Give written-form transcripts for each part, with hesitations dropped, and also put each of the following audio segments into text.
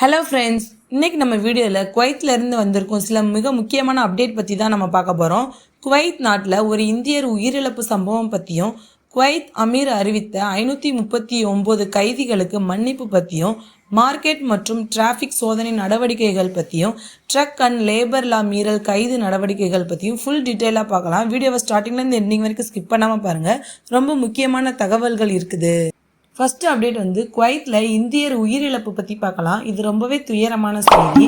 Hello friends, இன்றைக்கி நம்ம வீடியோவில் குவைத்திலேருந்து வந்திருக்கோம் சில மிக முக்கியமான அப்டேட் பற்றி தான் நம்ம பார்க்க போகிறோம். குவைத் நாட்டில் ஒரு இந்தியர் உயிரிழப்பு சம்பவம் பற்றியும், குவைத் அமீர் அறிவித்த 539 கைதிகளுக்கு மன்னிப்பு பற்றியும், மார்க்கெட் மற்றும் டிராஃபிக் சோதனை நடவடிக்கைகள் பற்றியும், ட்ரக் அண்ட் லேபர் லா மீறல் கைது நடவடிக்கைகள் பற்றியும் ஃபுல் டீட்டெயிலாக பார்க்கலாம். வீடியோவை ஸ்டார்டிங்லேருந்து எண்டிங் வரைக்கும் ஸ்கிப் பண்ணாமல் பாருங்கள். ரொம்ப முக்கியமான தகவல்கள் இருக்குது. ஃபர்ஸ்ட் அப்டேட் குவைத்தில் இந்தியர் உயிரிழப்பு பற்றி பார்க்கலாம். இது ரொம்பவே துயரமான செய்தி.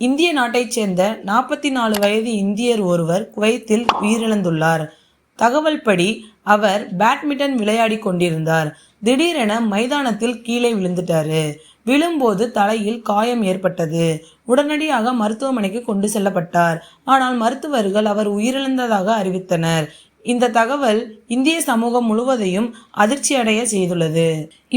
இந்திய நாட்டைச் சேர்ந்த 44 வயது இந்தியர் ஒருவர் குவைத்தில் உயிரிழந்துள்ளார். தகவல் படி அவர் பேட்மிண்டன் விளையாடி கொண்டிருந்தார். திடீரென மைதானத்தில் கீழே விழுந்துட்டாரு. விழும்போது தலையில் காயம் ஏற்பட்டது. உடனடியாக மருத்துவமனைக்கு கொண்டு செல்லப்பட்டார். ஆனால் மருத்துவர்கள் அவர் உயிரிழந்ததாக அறிவித்தனர். இந்த தகவல் இந்திய சமூகம் முழுவதையும் அதிர்ச்சி அடைய செய்துள்ளது.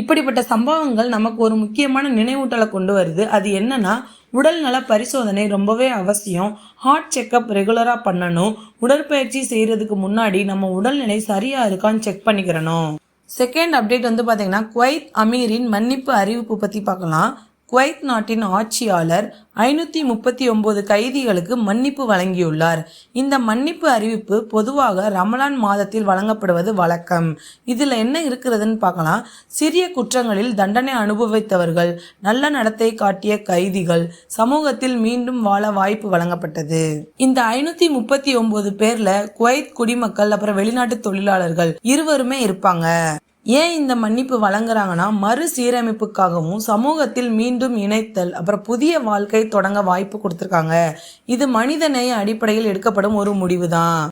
இப்படிப்பட்ட சம்பவங்கள் நமக்கு ஒரு முக்கியமான நினைவூட்டலை கொண்டு வருது. அது என்னன்னா, உடல் நல பரிசோதனை ரொம்பவே அவசியம். ஹார்ட் செக்அப் ரெகுலராக பண்ணணும். உடற்பயிற்சி செய்கிறதுக்கு முன்னாடி நம்ம உடல்நிலை சரியாக இருக்கான்னு செக் பண்ணிக்கிறணும். செகண்ட் அப்டேட் பார்த்தீங்கன்னா, குவைத் அமீரின் மன்னிப்பு அறிவிப்பு பற்றி பார்க்கலாம். குவைத் நாட்டின் ஆட்சியாளர் 539 கைதிகளுக்கு மன்னிப்பு வழங்கியுள்ளார். இந்த மன்னிப்பு அறிவிப்பு பொதுவாக ரமலான் மாதத்தில் வழங்கப்படுவது வழக்கம். இதில் என்ன இருக்கிறதுன்னு பார்க்கலாம். சிறிய குற்றங்களில் தண்டனை அனுபவித்தவர்கள், நல்ல நடத்தை காட்டிய கைதிகள், சமூகத்தில் மீண்டும் வாழ வாய்ப்பு வழங்கப்பட்டது. இந்த 539 பேர்ல குவைத் குடிமக்கள் அப்புறம் வெளிநாட்டு தொழிலாளர்கள் இருவருமே இருப்பாங்க. ஏன் இந்த மன்னிப்பு வழங்குறாங்கன்னா, மறுசீரமைப்புக்காகவும் சமூகத்தில் மீண்டும் இணைத்தல் அப்புறம் புதிய வாழ்க்கை தொடங்க வாய்ப்பு கொடுத்துருக்காங்க. இது மனிதநேய அடிப்படையில் எடுக்கப்படும் ஒரு முடிவு தான்.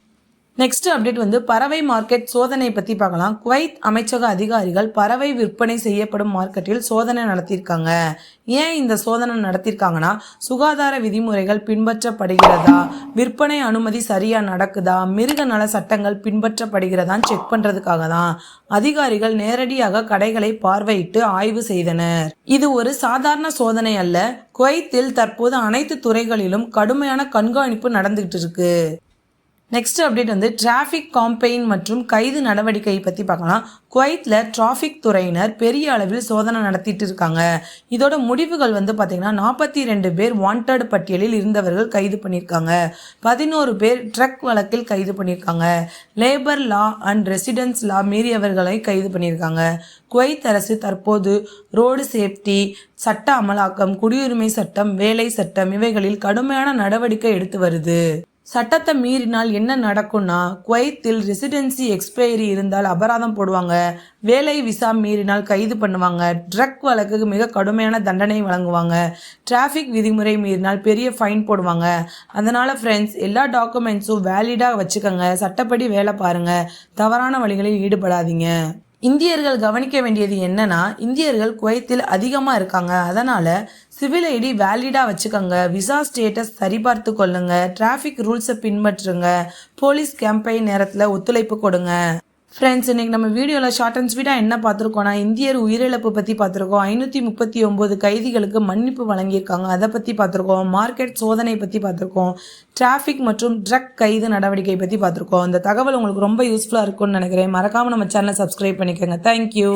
நெக்ஸ்ட் அப்டேட் பறவை மார்க்கெட் சோதனை பற்றி பார்க்கலாம். குவைத் அமைச்சக அதிகாரிகள் பறவை விற்பனை செய்யப்படும் மார்க்கெட்டில் சோதனை நடத்தியிருக்காங்க. ஏன் இந்த சோதனை நடத்தியிருக்காங்கன்னா, சுகாதார விதிமுறைகள் பின்பற்றப்படுகிறதா, விற்பனை அனுமதி சரியாக நடக்குதா, மிருக நல சட்டங்கள் பின்பற்றப்படுகிறதான்னு செக் பண்ணுறதுக்காக தான். அதிகாரிகள் நேரடியாக கடைகளை பார்வையிட்டு ஆய்வு செய்தனர். இது ஒரு சாதாரண சோதனை அல்ல. குவைத்தில் தற்போது அனைத்து துறைகளிலும் கடுமையான கண்காணிப்பு நடந்துகிட்டு இருக்கு. நெக்ஸ்ட் அப்டேட் டிராஃபிக் காம்பெயின் மற்றும் கைது நடவடிக்கை பற்றி பார்க்கலாம். குவைத்தில் டிராஃபிக் துறையினர் பெரிய அளவில் சோதனை நடத்திட்டு இருக்காங்க. இதோட முடிவுகள் பார்த்தீங்கன்னா, 42 பேர் வாண்டட் பட்டியலில் இருந்தவர்கள் கைது பண்ணியிருக்காங்க. 11 பேர் ட்ரக் வழக்கில் கைது பண்ணியிருக்காங்க. லேபர் லா அண்ட் ரெசிடென்ஸ் லா மீறியவர்களை கைது பண்ணியிருக்காங்க. குவைத் அரசு தற்போது ரோடு சேஃப்டி சட்ட அமலாக்கம், குடியுரிமை சட்டம், வேலை சட்டம் இவைகளில் கடுமையான நடவடிக்கை எடுத்து வருது. சட்டத்தை மீறினால் என்ன நடக்கும்னா, குவைத்தில் ரெசிடென்சி எக்ஸ்பைரி இருந்தால் அபராதம் போடுவாங்க. வேலை விசா மீறினால் கைது பண்ணுவாங்க. ட்ரக் வழக்குக்கு மிக கடுமையான தண்டனை வழங்குவாங்க. டிராஃபிக் விதிமுறை மீறினால் பெரிய ஃபைன் போடுவாங்க. அதனால் ஃப்ரெண்ட்ஸ், எல்லா டாக்குமெண்ட்ஸும் வேலிடாக வச்சுக்கோங்க. சட்டப்படி வேலை பாருங்கள். தவறான வழிகளில் ஈடுபடாதீங்க. இந்தியர்கள் கவனிக்க வேண்டியது என்னன்னா, இந்தியர்கள் குவைத்தில் அதிகமாக இருக்காங்க. அதனால் சிவில் ஐடி வேலிடாக வச்சுக்கோங்க. விசா ஸ்டேட்டஸ் சரிபார்த்து கொள்ளுங்க. டிராஃபிக் ரூல்ஸை பின்பற்றுங்க. போலீஸ் கேம்பெயின் நேரத்தில் ஒத்துழைப்பு கொடுங்க. ஃப்ரெண்ட்ஸ், இன்றைக்கி நம்ம வீடியோவில் ஷார்ட் அண்ட் ஸ்வீட்டாக என்ன பார்த்துருக்கோன்னா, இந்தியர் உயிரிழப்பு பற்றி பார்த்துருக்கோம். 539 கைதிகளுக்கு மன்னிப்பு வழங்கியிருக்காங்க, அதை பற்றி பார்த்துருக்கோம். மார்க்கெட் சோதனை பற்றி பார்த்துருக்கோம். டிராஃபிக் மற்றும் ட்ரக் கைது நடவடிக்கை பற்றி பார்த்துருக்கோம். இந்த தகவல் உங்களுக்கு ரொம்ப யூஸ்ஃபுல்லாக இருக்கும்னு நினைக்கிறேன். மறக்காமல் நம்ம சேனலை சப்ஸ்கிரைப் பண்ணிக்கோங்க. தேங்க்யூ.